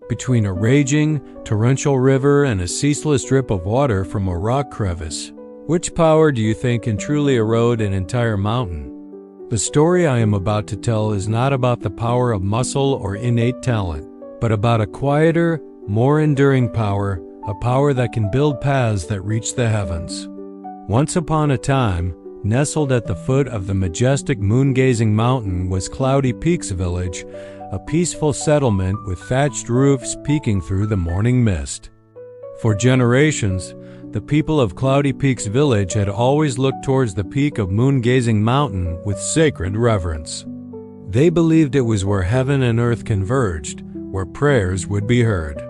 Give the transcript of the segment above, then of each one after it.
between a raging, torrential river and a ceaseless drip of water from a rock crevice. Which power do you think can truly erode an entire mountain? The story I am about to tell is not about the power of muscle or innate talent, but about a quieter, more enduring power, a power that can build paths that reach the heavens. Once upon a time, nestled at the foot of the majestic moon-gazing mountain was Cloudy Peaks Village, a peaceful settlement with thatched roofs peeking through the morning mist. For generations, the people of Cloudy Peaks Village had always looked towards the peak of moon-gazing mountain with sacred reverence. They believed it was where heaven and earth converged, where prayers would be heard.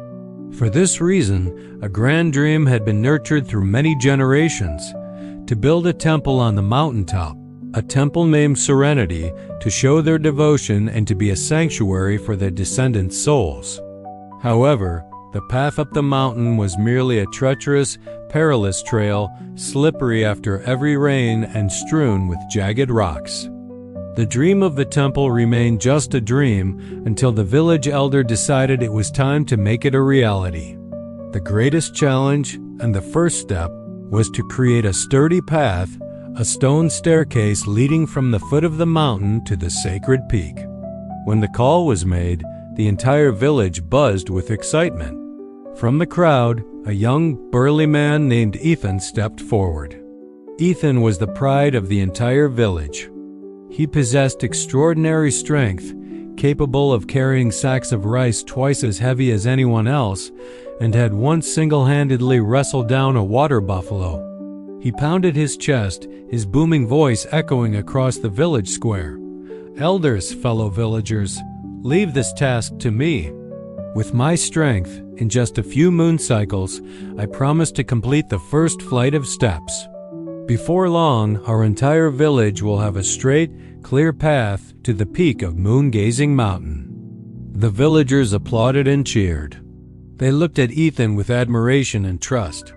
For this reason, a grand dream had been nurtured through many generations, to build a temple on the mountaintop, a temple named Serenity, to show their devotion and to be a sanctuary for their descendants' souls. However, the path up the mountain was merely a treacherous, perilous trail, slippery after every rain and strewn with jagged rocks. The dream of the temple remained just a dream until the village elder decided it was time to make it a reality. The greatest challenge, and the first step, was to create a sturdy path, a stone staircase leading from the foot of the mountain to the sacred peak. When the call was made, the entire village buzzed with excitement. From the crowd, a young, burly man named Ethan stepped forward. Ethan was the pride of the entire village. He possessed extraordinary strength, capable of carrying sacks of rice twice as heavy as anyone else, and had once single-handedly wrestled down a water buffalo. He pounded his chest, his booming voice echoing across the village square. "Elders, fellow villagers, leave this task to me. With my strength, in just a few moon cycles, I promise to complete the first flight of steps. Before long, our entire village will have a straight, clear path to the peak of Moon-Gazing Mountain." The villagers applauded and cheered. They looked at Ethan with admiration and trust.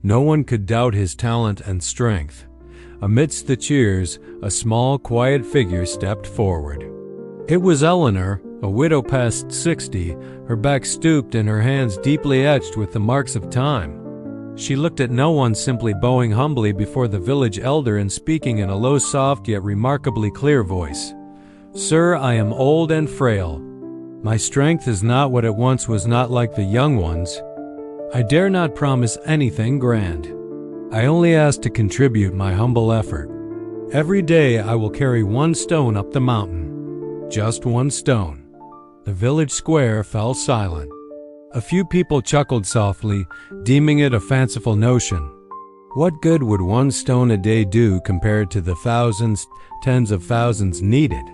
No one could doubt his talent and strength. Amidst the cheers, a small, quiet figure stepped forward. It was Eleanor, a widow past 60, her back stooped and her hands deeply etched with the marks of time. She looked at no one, simply bowing humbly before the village elder and speaking in a low, soft, yet remarkably clear voice. "Sir, I am old and frail. My strength is not what it once was, not like the young ones. I dare not promise anything grand. I only ask to contribute my humble effort. Every day I will carry one stone up the mountain. Just one stone." The village square fell silent. A few people chuckled softly, deeming it a fanciful notion. What good would one stone a day do compared to the thousands, tens of thousands needed?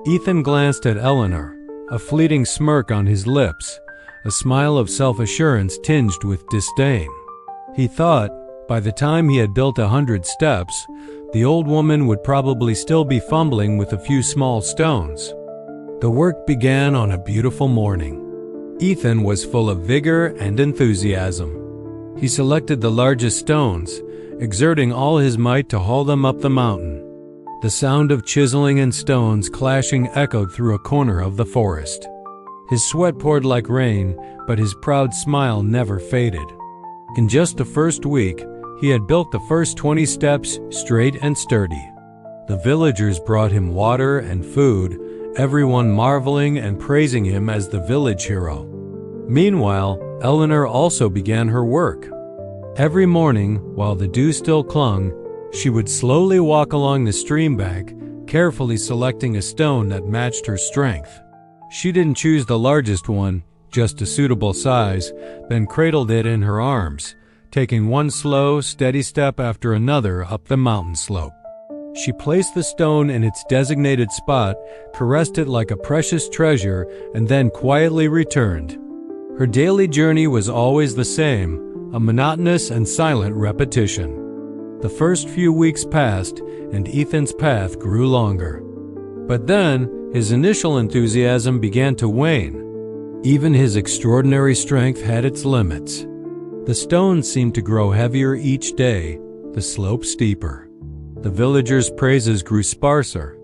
Ethan glanced at Eleanor, a fleeting smirk on his lips, a smile of self-assurance tinged with disdain. He thought, by the time he had built 100 steps, the old woman would probably still be fumbling with a few small stones. The work began on a beautiful morning. Ethan was full of vigor and enthusiasm. He selected the largest stones, exerting all his might to haul them up the mountain. The sound of chiseling and stones clashing echoed through a corner of the forest. His sweat poured like rain, but his proud smile never faded. In just the first week, he had built the first 20 steps straight and sturdy. The villagers brought him water and food, everyone marveling and praising him as the village hero. Meanwhile, Eleanor also began her work. Every morning, while the dew still clung, she would slowly walk along the stream bank, carefully selecting a stone that matched her strength. She didn't choose the largest one, just a suitable size, then cradled it in her arms, taking one slow, steady step after another up the mountain slope. She placed the stone in its designated spot, caressed it like a precious treasure, and then quietly returned. Her daily journey was always the same, a monotonous and silent repetition. The first few weeks passed, and Ethan's path grew longer. But then, his initial enthusiasm began to wane. Even his extraordinary strength had its limits. The stones seemed to grow heavier each day, the slope steeper. The villagers' praises grew sparser.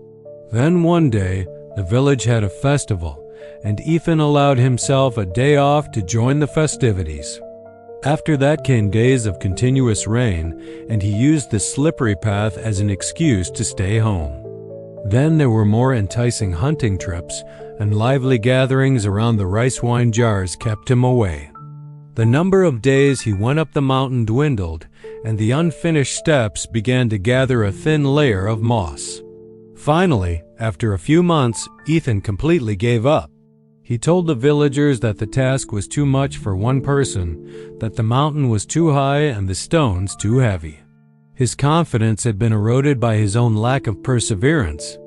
Then one day, the village had a festival, and Ethan allowed himself a day off to join the festivities. After that came days of continuous rain, and he used the slippery path as an excuse to stay home. Then there were more enticing hunting trips, and lively gatherings around the rice wine jars kept him away. The number of days he went up the mountain dwindled, and the unfinished steps began to gather a thin layer of moss. Finally, after a few months, Ethan completely gave up. He told the villagers that the task was too much for one person, that the mountain was too high and the stones too heavy. His confidence had been eroded by his own lack of perseverance.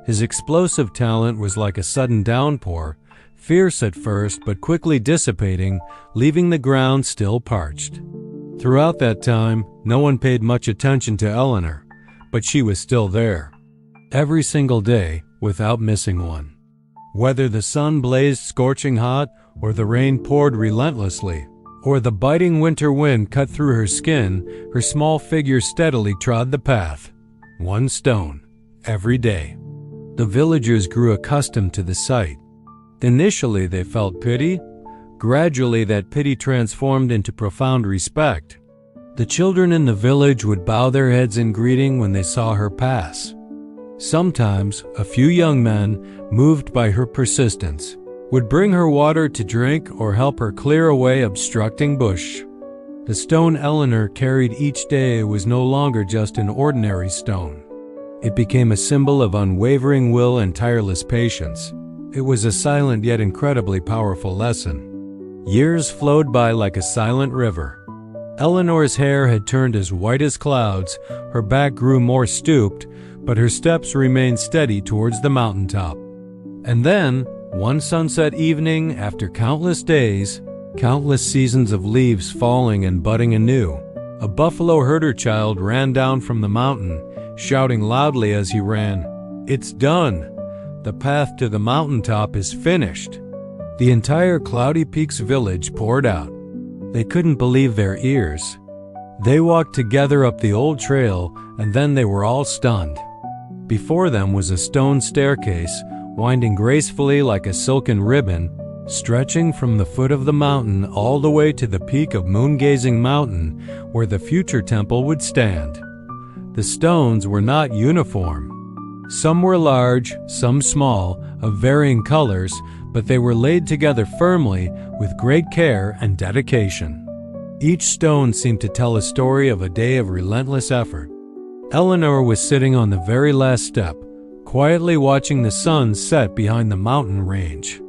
His explosive talent was like a sudden downpour, fierce at first but quickly dissipating, leaving the ground still parched. Throughout that time, no one paid much attention to Eleanor, but she was still there. Every single day, without missing one. Whether the sun blazed scorching hot, or the rain poured relentlessly, or the biting winter wind cut through her skin, her small figure steadily trod the path. One stone, every day. The villagers grew accustomed to the sight. Initially they felt pity. Gradually that pity transformed into profound respect. The children in the village would bow their heads in greeting when they saw her pass. Sometimes, a few young men, moved by her persistence, would bring her water to drink or help her clear away obstructing bush. The stone Eleanor carried each day was no longer just an ordinary stone. It became a symbol of unwavering will and tireless patience. It was a silent yet incredibly powerful lesson. Years flowed by like a silent river. Eleanor's hair had turned as white as clouds, her back grew more stooped, but her steps remained steady towards the mountaintop. And then, one sunset evening, after countless days, countless seasons of leaves falling and budding anew, a buffalo herder child ran down from the mountain, shouting loudly as he ran, "It's done! The path to the mountaintop is finished!" The entire Cloudy Peaks village poured out. They couldn't believe their ears. They walked together up the old trail, and then they were all stunned. Before them was a stone staircase, winding gracefully like a silken ribbon, stretching from the foot of the mountain all the way to the peak of Moon-Gazing Mountain, where the future temple would stand. The stones were not uniform. Some were large, some small, of varying colors, but they were laid together firmly with great care and dedication. Each stone seemed to tell a story of a day of relentless effort. Eleanor was sitting on the very last step, quietly watching the sun set behind the mountain range.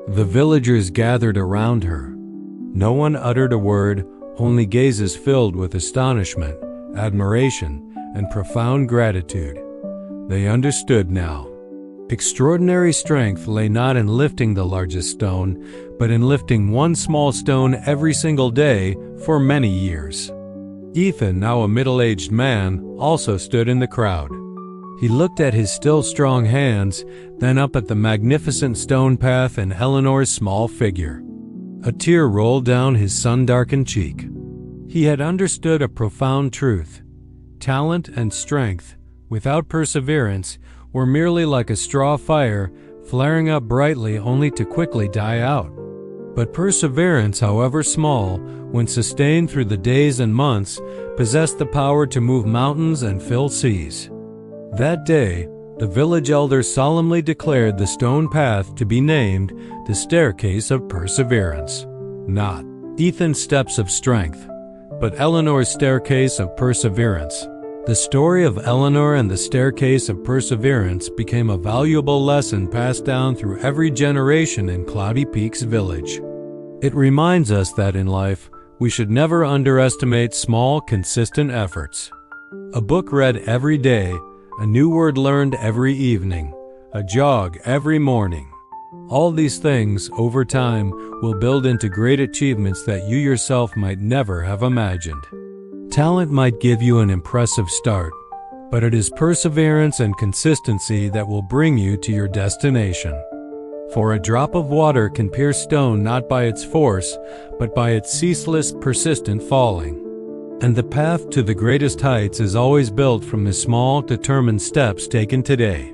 The villagers gathered around her. No one uttered a word, only gazes filled with astonishment, admiration, and profound gratitude. They understood now. Extraordinary strength lay not in lifting the largest stone, but in lifting one small stone every single day for many years. Ethan, now a middle-aged man, also stood in the crowd. He looked at his still strong hands, then up at the magnificent stone path and Eleanor's small figure. A tear rolled down his sun-darkened cheek. He had understood a profound truth. Talent and strength, without perseverance, were merely like a straw fire, flaring up brightly only to quickly die out. But perseverance, however small, when sustained through the days and months, possessed the power to move mountains and fill seas. That day, the village elder solemnly declared the stone path to be named the Staircase of Perseverance. Not Ethan's Steps of Strength, but Eleanor's Staircase of Perseverance. The story of Eleanor and the Staircase of Perseverance became a valuable lesson passed down through every generation in Cloudy Peaks Village. It reminds us that in life, we should never underestimate small, consistent efforts. A book read every day, a new word learned every evening, a jog every morning. All these things, over time, will build into great achievements that you yourself might never have imagined. Talent might give you an impressive start, but it is perseverance and consistency that will bring you to your destination. For a drop of water can pierce stone not by its force, but by its ceaseless, persistent falling. And the path to the greatest heights is always built from the small, determined steps taken today.